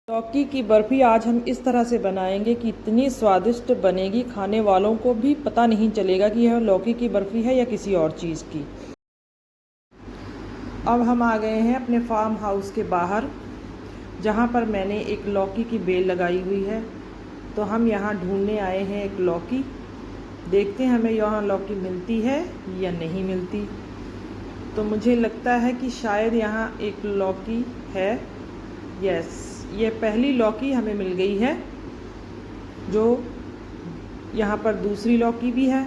लौकी की बर्फ़ी आज हम इस तरह से बनाएंगे कि इतनी स्वादिष्ट बनेगी, खाने वालों को भी पता नहीं चलेगा कि यह लौकी की बर्फ़ी है या किसी और चीज़ की। अब हम आ गए हैं अपने फार्म हाउस के बाहर, जहाँ पर मैंने एक लौकी की बेल लगाई हुई है। तो हम यहाँ ढूंढने आए हैं एक लौकी। देखते हैं हमें यहाँ लौकी मिलती है या नहीं मिलती। तो मुझे लगता है कि शायद यहाँ एक लौकी है। यस, ये पहली लौकी हमें मिल गई है। जो यहाँ पर दूसरी लौकी भी है,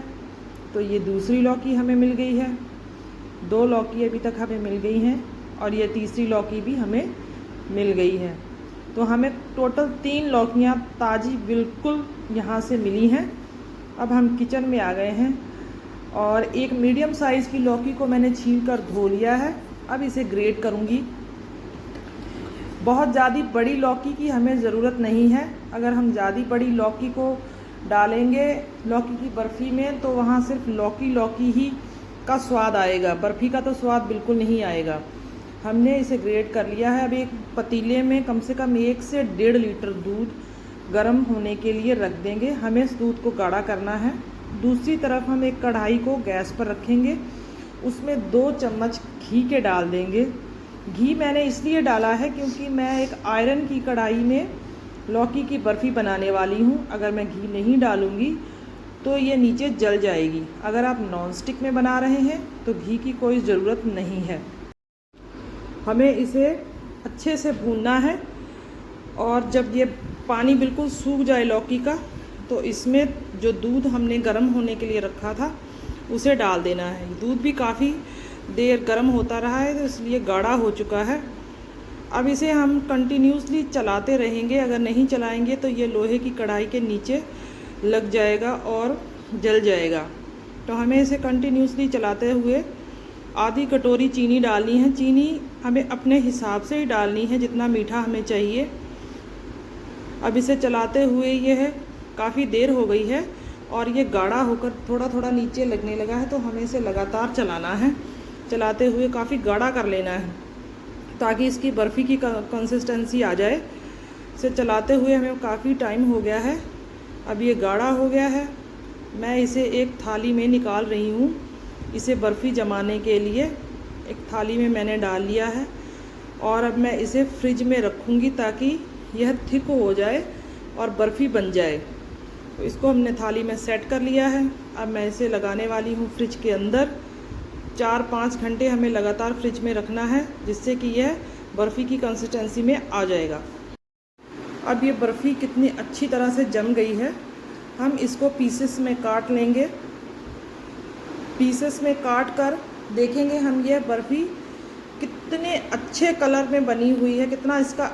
तो ये दूसरी लौकी हमें मिल गई है। दो लौकी अभी तक हमें मिल गई हैं और ये तीसरी लौकी भी हमें मिल गई है। तो हमें टोटल 3 लौकियाँ ताज़ी बिल्कुल यहाँ से मिली हैं। अब हम किचन में आ गए हैं और एक मीडियम साइज़ की लौकी को मैंने छील कर धो लिया है। अब इसे ग्रेट करूँगी। बहुत ज़्यादा बड़ी लौकी की हमें ज़रूरत नहीं है। अगर हम ज़्यादा बड़ी लौकी को डालेंगे लौकी की बर्फ़ी में, तो वहाँ सिर्फ लौकी ही का स्वाद आएगा, बर्फ़ी का तो स्वाद बिल्कुल नहीं आएगा। हमने इसे ग्रेट कर लिया है। अब एक पतीले में कम से कम 1 से 1.5 लीटर दूध गर्म होने के लिए रख देंगे। हमें इस दूध को गाढ़ा करना है। दूसरी तरफ हम एक कढ़ाई को गैस पर रखेंगे, उसमें 2 चम्मच घी के डाल देंगे। घी मैंने इसलिए डाला है क्योंकि मैं एक आयरन की कढ़ाई में लौकी की बर्फ़ी बनाने वाली हूँ। अगर मैं घी नहीं डालूँगी तो ये नीचे जल जाएगी। अगर आप नॉन स्टिक में बना रहे हैं तो घी की कोई ज़रूरत नहीं है। हमें इसे अच्छे से भूनना है और जब ये पानी बिल्कुल सूख जाए लौकी का, तो इसमें जो दूध हमने गर्म होने के लिए रखा था उसे डाल देना है। दूध भी काफ़ी देर गर्म होता रहा है, तो इसलिए गाढ़ा हो चुका है। अब इसे हम कंटिन्यूसली चलाते रहेंगे। अगर नहीं चलाएंगे तो ये लोहे की कढ़ाई के नीचे लग जाएगा और जल जाएगा। तो हमें इसे कंटिन्यूसली चलाते हुए आधी कटोरी चीनी डालनी है। चीनी हमें अपने हिसाब से ही डालनी है, जितना मीठा हमें चाहिए। अब इसे चलाते हुए यह काफ़ी देर हो गई है और ये गाढ़ा होकर थोड़ा थोड़ा नीचे लगने लगा है। तो हमें इसे लगातार चलाना है, चलाते हुए काफ़ी गाढ़ा कर लेना है ताकि इसकी बर्फ़ी की कंसिस्टेंसी आ जाए। इसे चलाते हुए हमें काफ़ी टाइम हो गया है। अब ये गाढ़ा हो गया है। मैं इसे एक थाली में निकाल रही हूँ। इसे बर्फ़ी जमाने के लिए एक थाली में मैंने डाल लिया है और अब मैं इसे फ्रिज में रखूँगी ताकि यह थिक हो जाए और बर्फ़ी बन जाए। तो इसको हमने थाली में सेट कर लिया है। अब मैं इसे लगाने वाली हूँ फ्रिज के अंदर। 4-5 घंटे हमें लगातार फ्रिज में रखना है, जिससे कि यह बर्फ़ी की कंसिस्टेंसी में आ जाएगा। अब ये बर्फ़ी कितनी अच्छी तरह से जम गई है। हम इसको पीसेस में काट लेंगे। पीसेस में काट कर देखेंगे हम ये बर्फ़ी कितने अच्छे कलर में बनी हुई है, कितना इसका